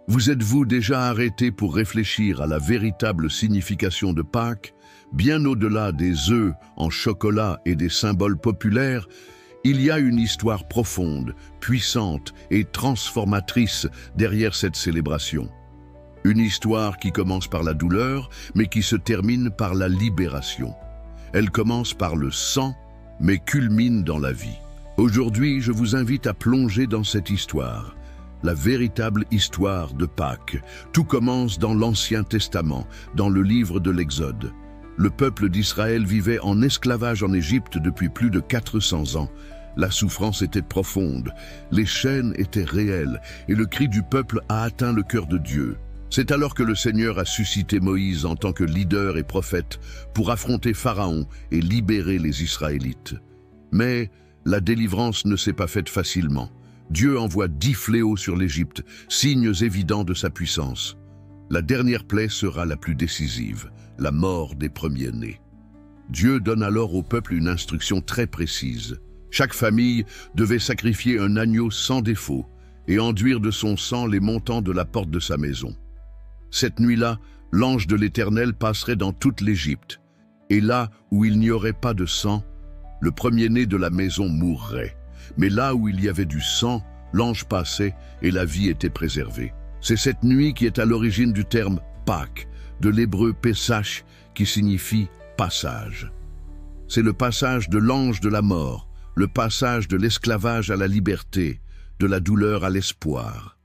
Vous êtes-vous déjà arrêté pour réfléchir à la véritable signification de Pâques? Bien au-delà des œufs en chocolat et des symboles populaires, il y a une histoire profonde, puissante et transformatrice derrière cette célébration. Une histoire qui commence par la douleur, mais qui se termine par la libération. Elle commence par le sang, mais culmine dans la vie. Aujourd'hui, je vous invite à plonger dans cette histoire, la véritable histoire de Pâques. Tout commence dans l'Ancien Testament, dans le livre de l'Exode. Le peuple d'Israël vivait en esclavage en Égypte depuis plus de 400 ans. La souffrance était profonde, les chaînes étaient réelles et le cri du peuple a atteint le cœur de Dieu. C'est alors que le Seigneur a suscité Moïse en tant que leader et prophète pour affronter Pharaon et libérer les Israélites. Mais la délivrance ne s'est pas faite facilement. Dieu envoie 10 fléaux sur l'Égypte, signes évidents de sa puissance. La dernière plaie sera la plus décisive, la mort des premiers-nés. Dieu donne alors au peuple une instruction très précise. Chaque famille devait sacrifier un agneau sans défaut et enduire de son sang les montants de la porte de sa maison. Cette nuit-là, l'ange de l'Éternel passerait dans toute l'Égypte, et là où il n'y aurait pas de sang, le premier-né de la maison mourrait. Mais là où il y avait du sang, l'ange passait et la vie était préservée. C'est cette nuit qui est à l'origine du terme Pâques, de l'hébreu Pesach, qui signifie passage. C'est le passage de l'ange de la mort, le passage de l'esclavage à la liberté, de la douleur à l'espoir.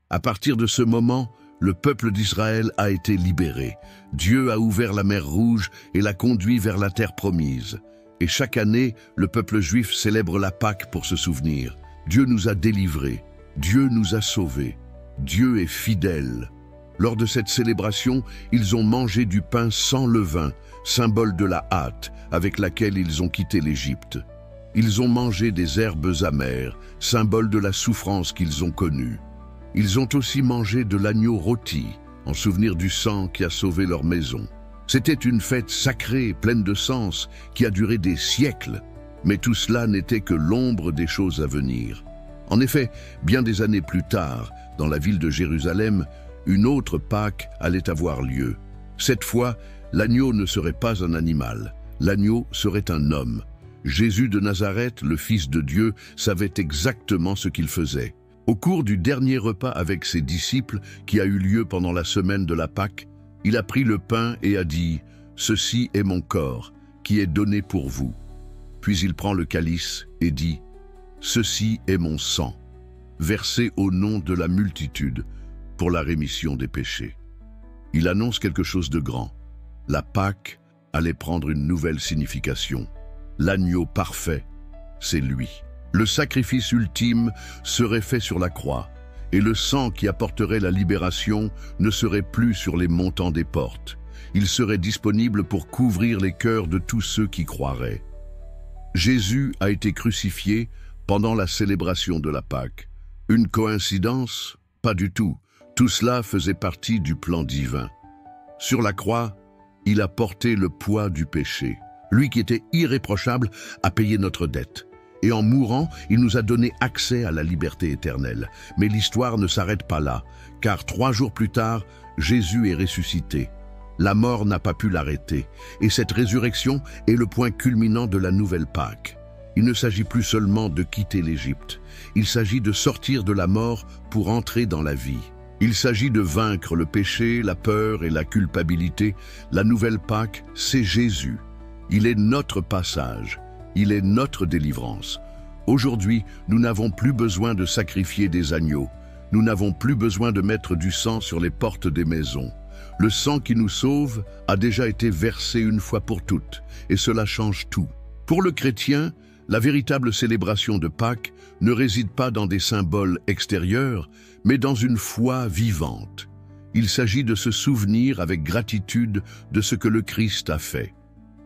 À partir de ce moment, le peuple d'Israël a été libéré. Dieu a ouvert la mer Rouge et l'a conduit vers la terre promise. Et chaque année, le peuple juif célèbre la Pâque pour se souvenir. Dieu nous a délivrés, Dieu nous a sauvés, Dieu est fidèle. Lors de cette célébration, ils ont mangé du pain sans levain, symbole de la hâte avec laquelle ils ont quitté l'Égypte. Ils ont mangé des herbes amères, symbole de la souffrance qu'ils ont connue. Ils ont aussi mangé de l'agneau rôti, en souvenir du sang qui a sauvé leur maison. C'était une fête sacrée, pleine de sens, qui a duré des siècles. Mais tout cela n'était que l'ombre des choses à venir. En effet, bien des années plus tard, dans la ville de Jérusalem, une autre Pâque allait avoir lieu. Cette fois, l'agneau ne serait pas un animal, l'agneau serait un homme. Jésus de Nazareth, le Fils de Dieu, savait exactement ce qu'il faisait. Au cours du dernier repas avec ses disciples, qui a eu lieu pendant la semaine de la Pâque, il a pris le pain et a dit « Ceci est mon corps, qui est donné pour vous. » Puis il prend le calice et dit « Ceci est mon sang, versé au nom de la multitude, pour la rémission des péchés. » Il annonce quelque chose de grand. La Pâque allait prendre une nouvelle signification. L'agneau parfait, c'est lui. Le sacrifice ultime serait fait sur la croix, et le sang qui apporterait la libération ne serait plus sur les montants des portes. Il serait disponible pour couvrir les cœurs de tous ceux qui croiraient. Jésus a été crucifié pendant la célébration de la Pâque. Une coïncidence? Pas du tout. Tout cela faisait partie du plan divin. Sur la croix, il a porté le poids du péché. Lui qui était irréprochable a payé notre dette. Et en mourant, il nous a donné accès à la liberté éternelle. Mais l'histoire ne s'arrête pas là, car 3 jours plus tard, Jésus est ressuscité. La mort n'a pas pu l'arrêter, et cette résurrection est le point culminant de la nouvelle Pâque. Il ne s'agit plus seulement de quitter l'Égypte, il s'agit de sortir de la mort pour entrer dans la vie. Il s'agit de vaincre le péché, la peur et la culpabilité. La nouvelle Pâque, c'est Jésus. Il est notre passage. Il est notre délivrance. Aujourd'hui, nous n'avons plus besoin de sacrifier des agneaux. Nous n'avons plus besoin de mettre du sang sur les portes des maisons. Le sang qui nous sauve a déjà été versé une fois pour toutes, et cela change tout. Pour le chrétien, la véritable célébration de Pâques ne réside pas dans des symboles extérieurs, mais dans une foi vivante. Il s'agit de se souvenir avec gratitude de ce que le Christ a fait.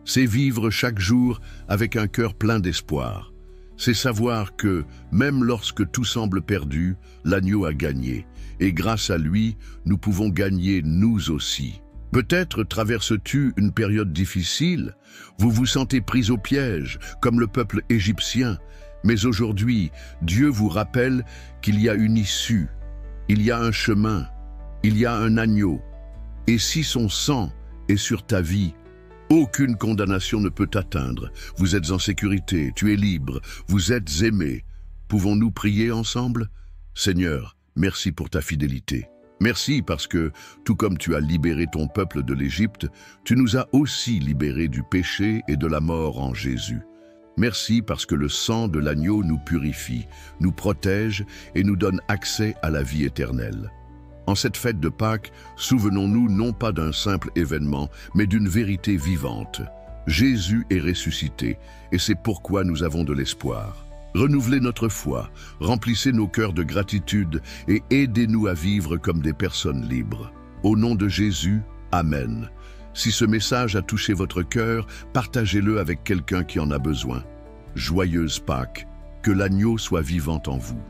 C'est vivre chaque jour avec un cœur plein d'espoir. C'est savoir que, même lorsque tout semble perdu, l'agneau a gagné. Et grâce à lui, nous pouvons gagner nous aussi. Peut-être traverses-tu une période difficile, vous vous sentez pris au piège, comme le peuple égyptien. Mais aujourd'hui, Dieu vous rappelle qu'il y a une issue. Il y a un chemin, il y a un agneau. Et si son sang est sur ta vie, aucune condamnation ne peut t'atteindre. Vous êtes en sécurité, tu es libre, vous êtes aimé. Pouvons-nous prier ensemble? Seigneur, merci pour ta fidélité. Merci parce que, tout comme tu as libéré ton peuple de l'Égypte, tu nous as aussi libérés du péché et de la mort en Jésus. Merci parce que le sang de l'agneau nous purifie, nous protège et nous donne accès à la vie éternelle. En cette fête de Pâques, souvenons-nous non pas d'un simple événement, mais d'une vérité vivante. Jésus est ressuscité, et c'est pourquoi nous avons de l'espoir. Renouvelez notre foi, remplissez nos cœurs de gratitude et aidez-nous à vivre comme des personnes libres. Au nom de Jésus, Amen. Si ce message a touché votre cœur, partagez-le avec quelqu'un qui en a besoin. Joyeuse Pâques, que l'agneau soit vivant en vous.